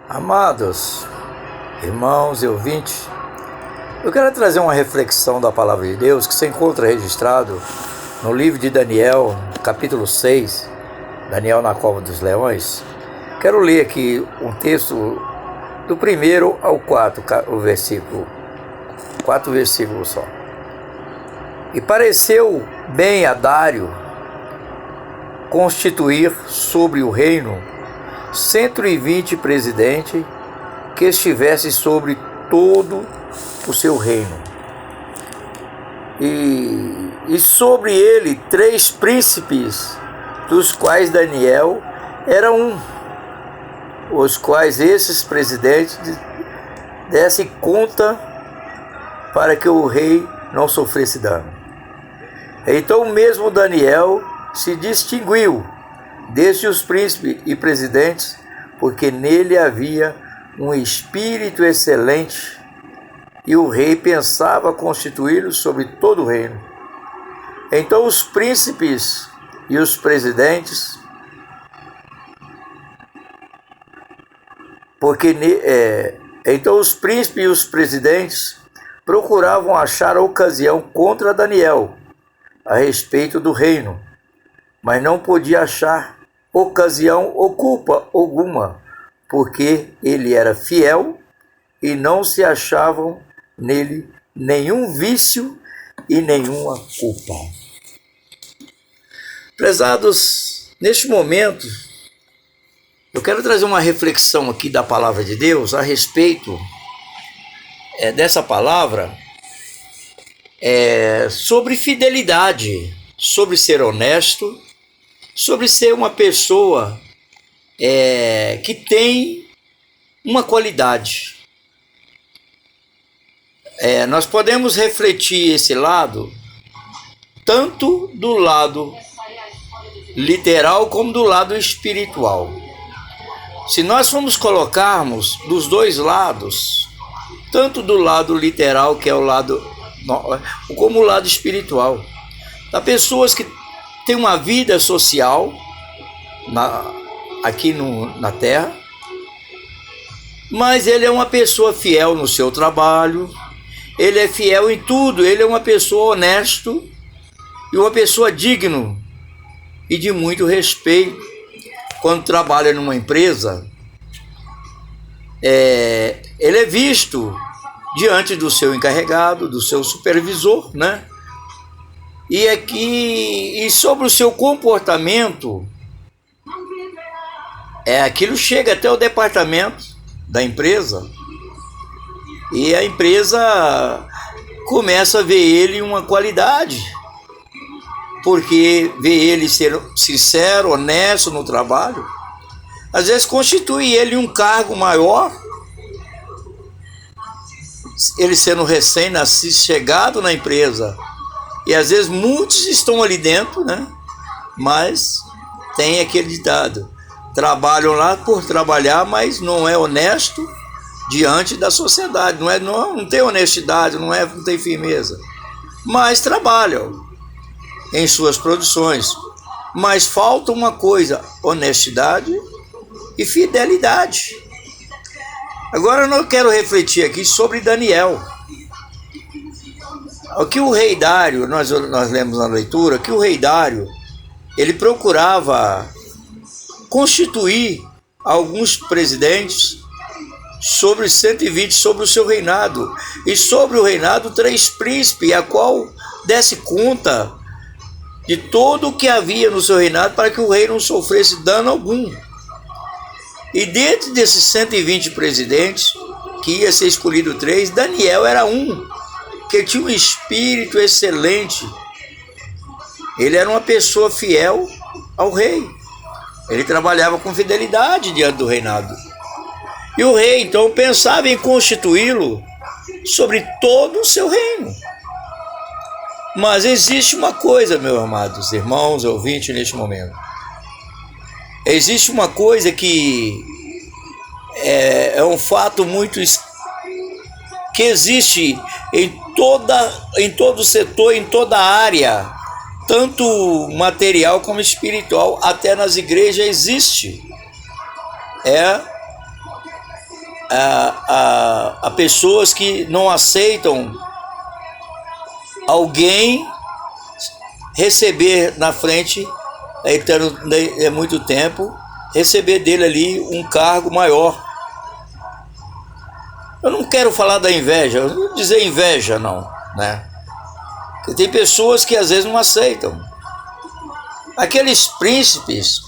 Amados irmãos e ouvintes, eu quero trazer uma reflexão da Palavra de Deus que se encontra registrado no livro de Daniel, capítulo 6, Daniel na cova dos leões. Quero ler aqui um texto do 1 ao 4, o versículo, 4 versículos só. E pareceu bem a Dário constituir sobre o reino 120 presidentes que estivessem sobre todo o seu reino, e sobre ele 3 príncipes, dos quais Daniel era um, os quais esses presidentes dessem conta para que o rei não sofresse dano. Então mesmo Daniel se distinguiu desde os príncipes e presidentes, porque nele havia um espírito excelente, e o rei pensava constituí-lo sobre todo o reino. Então os príncipes e os presidentes, então os príncipes e os presidentes procuravam achar a ocasião contra Daniel a respeito do reino, mas não podia achar ocasião ou culpa alguma, porque ele era fiel e não se achavam nele nenhum vício e nenhuma culpa. Prezados, neste momento, eu quero trazer uma reflexão aqui da Palavra de Deus a respeito dessa palavra, sobre fidelidade, sobre ser honesto, sobre ser uma pessoa que tem uma qualidade. Nós podemos refletir esse lado tanto do lado literal como do lado espiritual. Se nós formos colocarmos dos dois lados, tanto do lado literal, que é o lado, como o lado espiritual, há pessoas que têm uma vida social aqui na terra, mas ele é uma pessoa fiel no seu trabalho, ele é fiel em tudo, ele é uma pessoa honesto e uma pessoa digna e de muito respeito. Quando trabalha numa empresa, ele é visto diante do seu encarregado, do seu supervisor, né? E sobre o seu comportamento, aquilo chega até o departamento da empresa, e a empresa começa a ver ele uma qualidade, porque vê ele ser sincero, honesto no trabalho. Às vezes constitui ele um cargo maior, ele sendo recém-nascido, chegado na empresa, e às vezes muitos estão ali dentro, né? Mas tem aquele ditado: trabalham lá por trabalhar, mas não é honesto diante da sociedade, não tem honestidade, não tem firmeza, mas trabalham em suas produções, mas falta uma coisa: honestidade e fidelidade. Agora eu não quero refletir aqui sobre Daniel. O que o rei Dário, nós lemos na leitura, que o rei Dário, ele procurava constituir alguns presidentes sobre 120 sobre o seu reinado, e sobre o reinado 3 príncipes, a qual desse conta de todo o que havia no seu reinado, para que o rei não sofresse dano algum. E dentro desses 120 presidentes, que ia ser escolhido 3, Daniel era um, que tinha um espírito excelente. Ele era uma pessoa fiel ao rei, ele trabalhava com fidelidade diante do reinado. E o rei então pensava em constituí-lo sobre todo o seu reino. Mas existe uma coisa, meus amados irmãos ouvintes, neste momento. Existe uma coisa que é um fato muito que existe em todo setor, em toda área, tanto material como espiritual, até nas igrejas existe. a pessoas que não aceitam alguém receber na frente, é muito tempo, receber dele ali um cargo maior. Eu não quero falar da inveja, eu não vou dizer inveja não, né? Porque tem pessoas que às vezes não aceitam. Aqueles príncipes,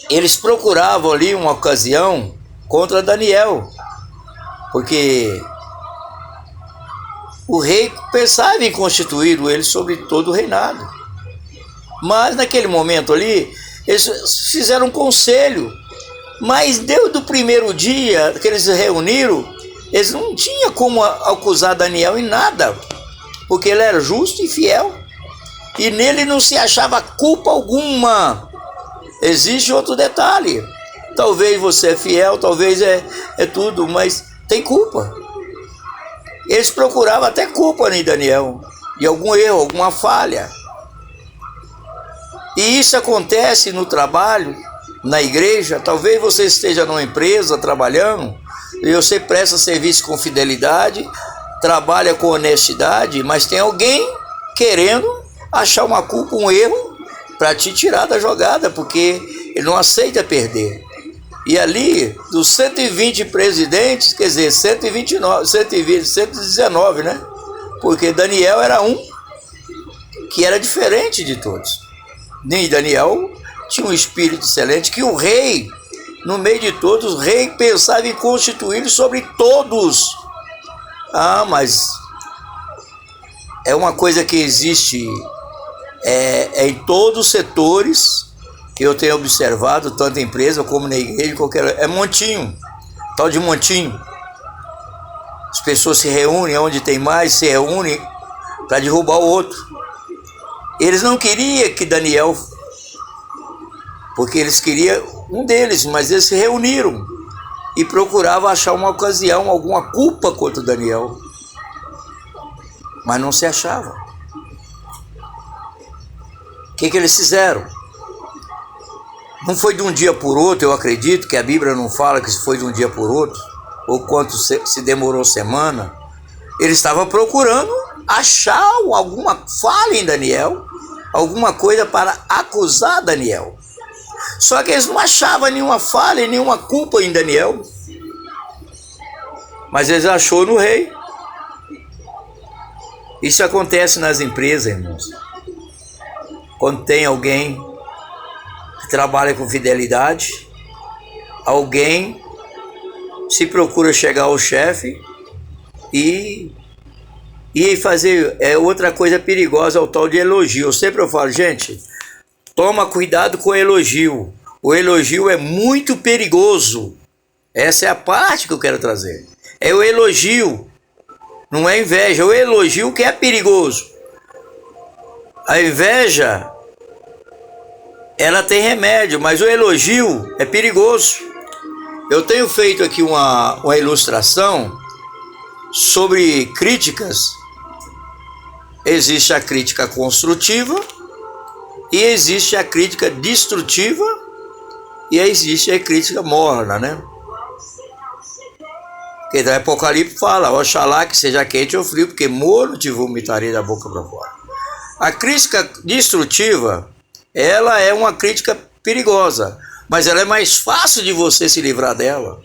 eles procuravam ali uma ocasião contra Daniel, porque o rei pensava em constituir ele sobre todo o reinado. Mas naquele momento ali, eles fizeram um conselho. Mas desde o primeiro dia que eles se reuniram, eles não tinham como acusar Daniel em nada, porque ele era justo e fiel, e nele não se achava culpa alguma. Existe outro detalhe: talvez você é fiel, talvez é tudo, mas tem culpa. Eles procuravam até culpa em Daniel, de algum erro, alguma falha. E isso acontece no trabalho, na igreja. Talvez você esteja numa empresa trabalhando, e você presta serviço com fidelidade, trabalha com honestidade, mas tem alguém querendo achar uma culpa, um erro, para te tirar da jogada, porque ele não aceita perder. E ali, dos 120 presidentes, quer dizer, 119, né? Porque Daniel era um que era diferente de todos. Nem Daniel tinha um espírito excelente, que o rei, no meio de todos, o rei pensava em constituir sobre todos. Mas é uma coisa que existe em todos os setores, que eu tenho observado, tanto em empresa como na igreja, é montinho, tal de montinho. As pessoas se reúnem, onde tem mais, se reúnem para derrubar o outro. Eles não queriam que Daniel, porque eles queriam um deles, mas eles se reuniram e procuravam achar uma ocasião, alguma culpa contra Daniel, mas não se achava. O que eles fizeram? Não foi de um dia por outro, eu acredito que a Bíblia não fala que foi de um dia por outro, ou quanto se demorou semana. Ele estava procurando achar alguma falha em Daniel, alguma coisa para acusar Daniel. Só que eles não achavam nenhuma falha, nenhuma culpa em Daniel, mas eles acharam no rei. Isso acontece nas empresas, irmãos. Quando tem alguém que trabalha com fidelidade, alguém se procura chegar ao chefe e fazer outra coisa perigosa, o tal de elogio. Eu sempre falo, gente, toma cuidado com o elogio. O elogio é muito perigoso. Essa é a parte que eu quero trazer. É o elogio, não é inveja. O elogio que é perigoso. A inveja, ela tem remédio, mas o elogio é perigoso. Eu tenho feito aqui uma ilustração sobre críticas. Existe a crítica construtiva, e existe a crítica destrutiva, e existe a crítica morna, né? Porque o Apocalipse fala: oxalá que seja quente ou frio, porque morno te vomitarei da boca para fora. A crítica destrutiva, ela é uma crítica perigosa, mas ela é mais fácil de você se livrar dela,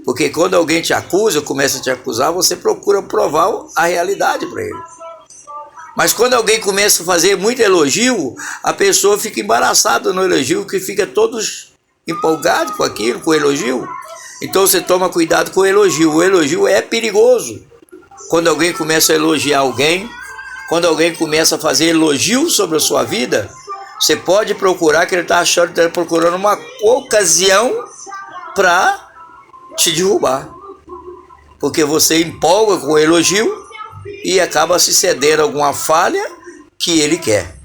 porque quando alguém te acusa, começa a te acusar, você procura provar a realidade para ele. Mas quando alguém começa a fazer muito elogio, a pessoa fica embaraçada no elogio, que fica todos empolgados com aquilo, com o elogio. Então você toma cuidado com o elogio. O elogio é perigoso. Quando alguém começa a elogiar alguém, quando alguém começa a fazer elogio sobre a sua vida, você pode procurar, que ele está achando que está procurando uma ocasião para te derrubar. Porque você empolga com o elogio e acaba se cedendo a alguma falha que ele quer.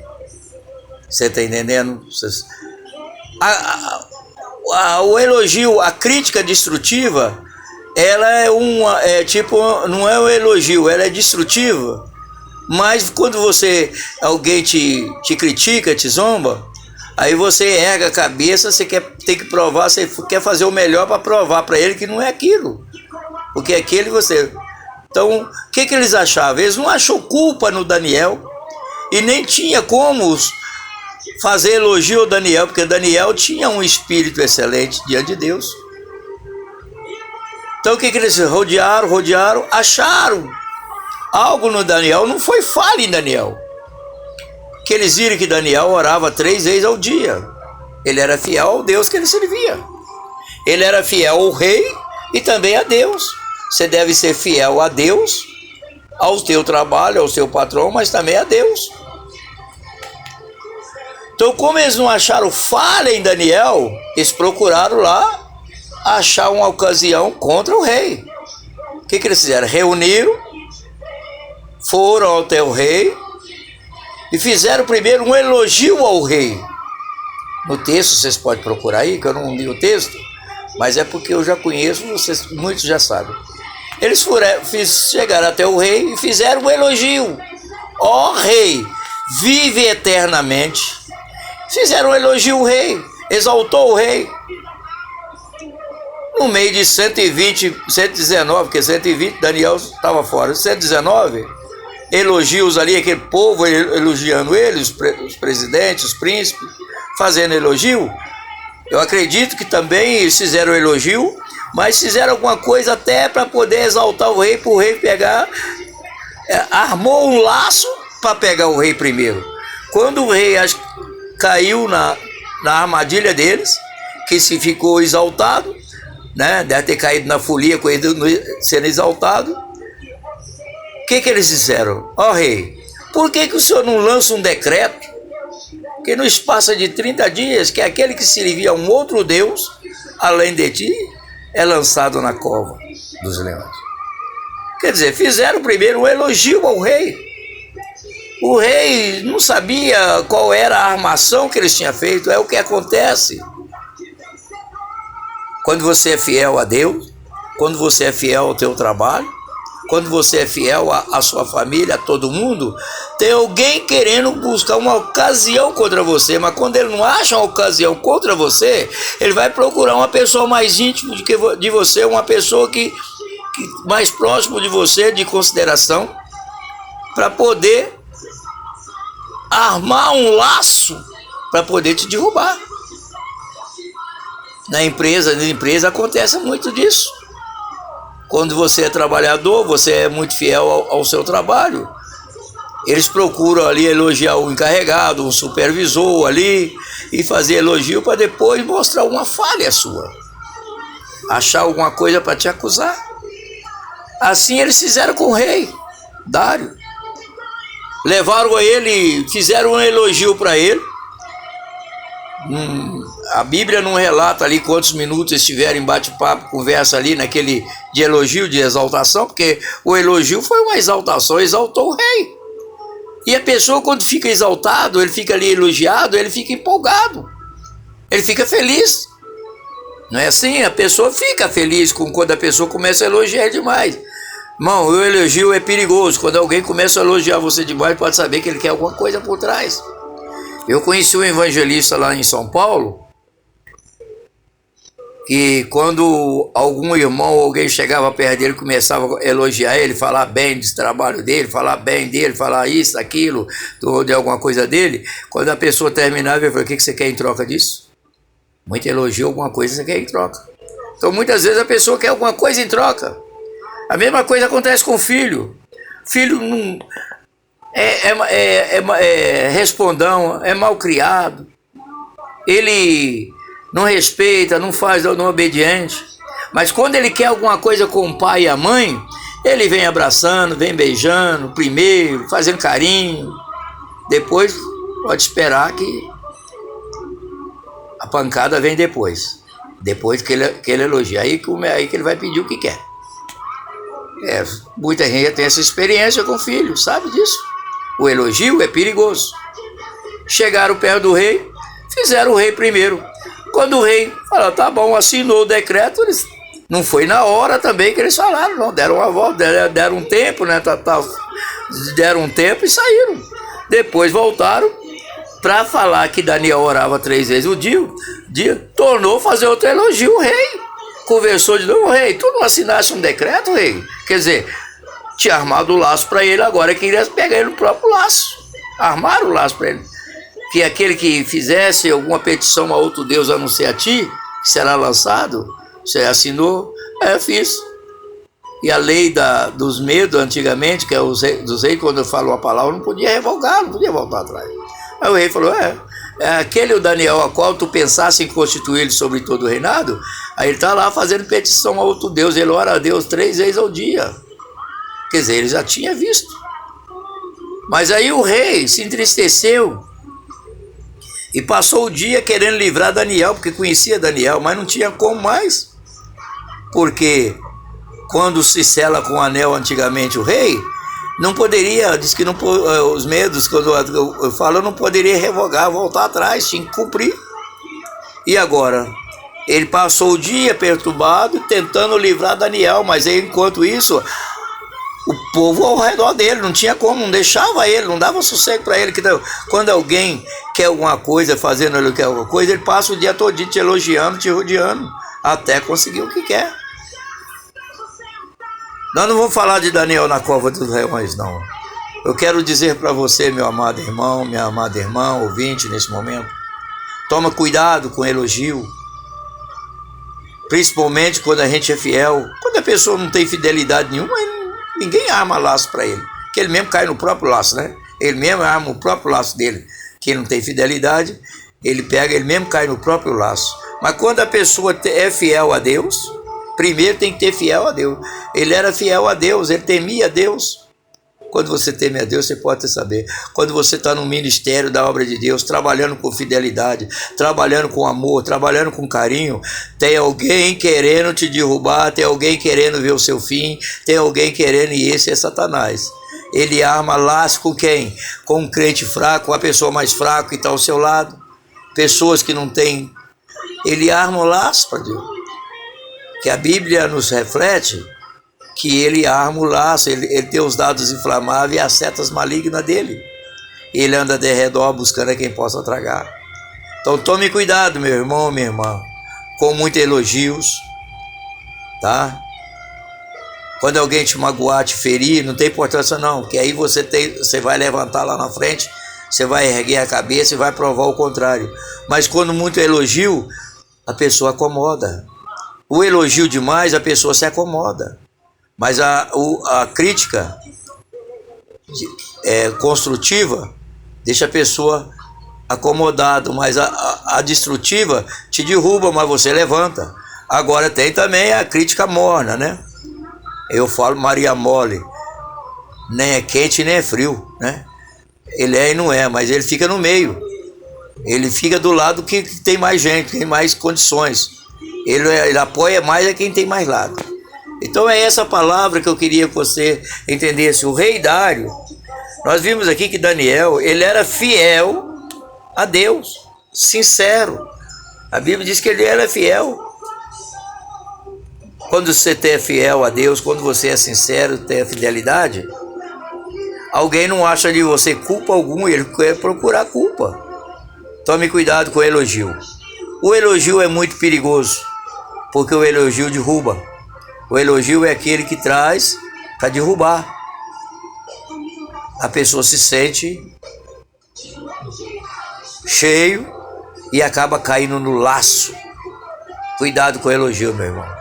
Você está entendendo? O elogio, a crítica destrutiva, ela é não é um elogio, ela é destrutiva. Mas quando alguém te critica, te zomba, Aí você erga a cabeça, você tem que provar, você quer fazer o melhor para provar para ele que não é aquilo. Porque aquele você... Então, o que eles achavam? Eles não achou culpa no Daniel e nem tinha como fazer elogio ao Daniel, porque Daniel tinha um espírito excelente diante de Deus. Então, o que eles rodearam, acharam algo no Daniel, não foi falha em Daniel. Que eles viram que Daniel orava 3 vezes ao dia. Ele era fiel ao Deus que ele servia. Ele era fiel ao rei e também a Deus. Você deve ser fiel a Deus, ao teu trabalho, ao seu patrão, mas também a Deus. Então, como eles não acharam falha em Daniel, eles procuraram lá achar uma ocasião contra o rei. O que eles fizeram? Reuniram, foram até o rei e fizeram primeiro um elogio ao rei. No texto, vocês podem procurar aí, que eu não li o texto, mas é porque eu já conheço, vocês, muitos já sabem. Eles chegaram até o rei e fizeram um elogio. Ó rei, vive eternamente. Fizeram um elogio ao rei, exaltou o rei. No meio de 120, 119, porque 120 Daniel estava fora, 119 elogios ali, aquele povo elogiando ele, os presidentes, os príncipes, fazendo elogio. Eu acredito que também eles fizeram elogio, mas fizeram alguma coisa até para poder exaltar o rei, para o rei pegar, armou um laço para pegar o rei primeiro. Quando o rei caiu na armadilha deles, que se ficou exaltado, né? Deve ter caído na folia com ele sendo exaltado. O que eles disseram? Ó rei, por que o senhor não lança um decreto que no espaço de 30 dias, que aquele que servia a um outro Deus, além de ti, é lançado na cova dos leões? Quer dizer, fizeram primeiro um elogio ao rei. O rei não sabia qual era a armação que eles tinham feito. É o que acontece quando você é fiel a Deus, quando você é fiel ao teu trabalho, quando você é fiel à sua família, a todo mundo. Tem alguém querendo buscar uma ocasião contra você, mas quando ele não acha uma ocasião contra você, ele vai procurar uma pessoa mais íntima de você, uma pessoa que mais próximo de você, de consideração, para poder armar um laço para poder te derrubar. Na empresa acontece muito disso. Quando você é trabalhador, você é muito fiel ao seu trabalho, eles procuram ali elogiar o encarregado, o supervisor ali, e fazer elogio para depois mostrar uma falha sua, achar alguma coisa para te acusar. Assim eles fizeram com o rei Dário. Levaram a ele, fizeram um elogio para ele. A Bíblia não relata ali quantos minutos eles tiveram em bate-papo, conversa ali naquele de elogio, de exaltação, porque o elogio foi uma exaltação, exaltou o rei. E a pessoa, quando fica exaltado, ele fica ali elogiado, ele fica empolgado, ele fica feliz. Não é assim? A pessoa fica feliz quando a pessoa começa a elogiar demais. Irmão, o elogio é perigoso. Quando alguém começa a elogiar você demais, pode saber que ele quer alguma coisa por trás. Eu conheci um evangelista lá em São Paulo, que quando algum irmão ou alguém chegava perto dele, começava a elogiar ele, falar bem do trabalho dele, falar bem dele, falar isso, aquilo, de alguma coisa dele, quando a pessoa terminava, ele falou: o que você quer em troca disso? Muito elogio, alguma coisa você quer em troca. Então muitas vezes a pessoa quer alguma coisa em troca. A mesma coisa acontece com o filho. Filho não respondão, é mal criado, ele não respeita, não faz, não é obediente. Mas quando ele quer alguma coisa com o pai e a mãe, ele vem abraçando, vem beijando primeiro, fazendo carinho. Depois pode esperar que a pancada vem depois que ele elogia, aí que ele vai pedir o que quer. Muita gente tem essa experiência com o filho, sabe disso. O elogio é perigoso. Chegaram perto do rei, fizeram o rei primeiro. Quando o rei falou: tá bom, assinou o decreto, eles, não foi na hora também que eles falaram, não, deram uma volta, deram um tempo, né, deram um tempo e saíram. Depois voltaram para falar que Daniel orava 3 vezes o dia, tornou fazer outro elogio o rei. Conversou de novo, rei, tu não assinaste um decreto, rei? Quer dizer, tinha armado o laço para ele, agora queria pegar ele no próprio laço. Armaram o laço para ele. Que aquele que fizesse alguma petição a outro Deus a não ser a ti, será lançado. Você assinou? Eu fiz. E a lei dos medos, antigamente, que é dos reis, quando eu falo uma palavra, não podia revogar, não podia voltar atrás. Aí o rei falou, aquele o Daniel a qual tu pensasse em constituir ele sobre todo o reinado, aí ele está lá fazendo petição a outro Deus, ele ora a Deus 3 vezes ao dia. Quer dizer, ele já tinha visto. Mas aí o rei se entristeceu e passou o dia querendo livrar Daniel, porque conhecia Daniel, mas não tinha como mais. Porque quando se sela com o anel antigamente o rei, não poderia, diz que não, os medos, quando eu falo, não poderia revogar, voltar atrás, tinha que cumprir. E agora? Ele passou o dia perturbado, tentando livrar Daniel, mas aí, enquanto isso, o povo ao redor dele, não tinha como, não deixava ele, não dava sossego para ele. Que quando alguém quer alguma coisa, fazendo ele quer alguma coisa, ele passa o dia todinho te elogiando, te rodeando, até conseguir o que quer. Nós não vamos falar de Daniel na cova dos leões, não. Eu quero dizer para você, meu amado irmão, minha amada irmã, ouvinte nesse momento, toma cuidado com elogio, principalmente quando a gente é fiel. Quando a pessoa não tem fidelidade nenhuma, ninguém arma laço para ele, que ele mesmo cai no próprio laço, né? Ele mesmo arma o próprio laço dele. Quem não tem fidelidade, ele mesmo cai no próprio laço. Mas quando a pessoa é fiel a Deus, primeiro tem que ter fiel a Deus. Ele era fiel a Deus, ele temia a Deus. Quando você teme a Deus, você pode saber. Quando você está no ministério da obra de Deus, trabalhando com fidelidade, trabalhando com amor, trabalhando com carinho, tem alguém querendo te derrubar, tem alguém querendo ver o seu fim, tem alguém querendo, e esse é Satanás. Ele arma laço com quem? Com um crente fraco, uma pessoa mais fraca que está ao seu lado, pessoas que não têm. Ele arma laço para Deus. Que a Bíblia nos reflete que ele arma o laço, ele tem os dados inflamáveis e as setas malignas dele. Ele anda de redor buscando a quem possa tragar. Então tome cuidado, meu irmão, minha irmã, com muitos elogios, tá? Quando alguém te magoar, te ferir, não tem importância não, que aí você vai levantar lá na frente, você vai erguer a cabeça e vai provar o contrário. Mas quando muito elogio, a pessoa acomoda. O elogio demais, a pessoa se acomoda. Mas a crítica construtiva deixa a pessoa acomodada, mas a destrutiva te derruba, mas você levanta. Agora tem também a crítica morna, né? Eu falo Maria mole, nem é quente nem é frio, né? Ele é e não é, mas ele fica no meio. Ele fica do lado que tem mais gente, tem mais condições. Ele apoia mais a quem tem mais lado. Então é essa palavra que eu queria que você entendesse. O rei Dário, nós vimos aqui que Daniel, ele era fiel a Deus, sincero. A Bíblia diz que ele era fiel. Quando você é fiel a Deus, quando você é sincero, tem a fidelidade, alguém não acha de você culpa alguma, ele quer procurar culpa. Tome cuidado com o elogio. O elogio é muito perigoso, porque o elogio derruba. O elogio é aquele que traz para derrubar. A pessoa se sente cheio e acaba caindo no laço. Cuidado com o elogio, meu irmão.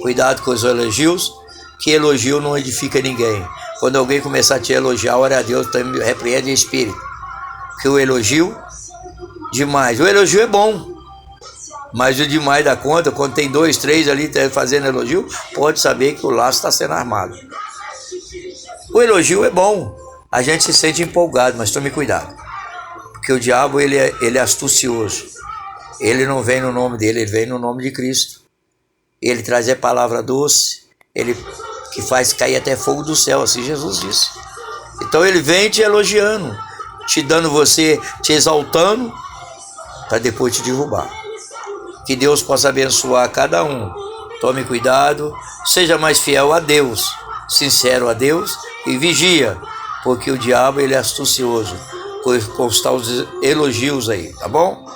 Cuidado com os elogios, que elogio não edifica ninguém. Quando alguém começar a te elogiar, ora a Deus, também repreende em espírito. Porque o elogio, demais. O elogio é bom. Mas o demais da conta, quando tem 2, 3 ali fazendo elogio, pode saber que o laço está sendo armado. O elogio é bom, a gente se sente empolgado, mas tome cuidado. Porque o diabo ele é astucioso. Ele não vem no nome dele, ele vem no nome de Cristo. Ele traz a palavra doce, ele que faz cair até fogo do céu, assim Jesus disse. Então ele vem te elogiando, te dando você, te exaltando, para depois te derrubar. Que Deus possa abençoar cada um. Tome cuidado, seja mais fiel a Deus, sincero a Deus e vigia, porque o diabo ele é astucioso. constar os elogios aí, tá bom?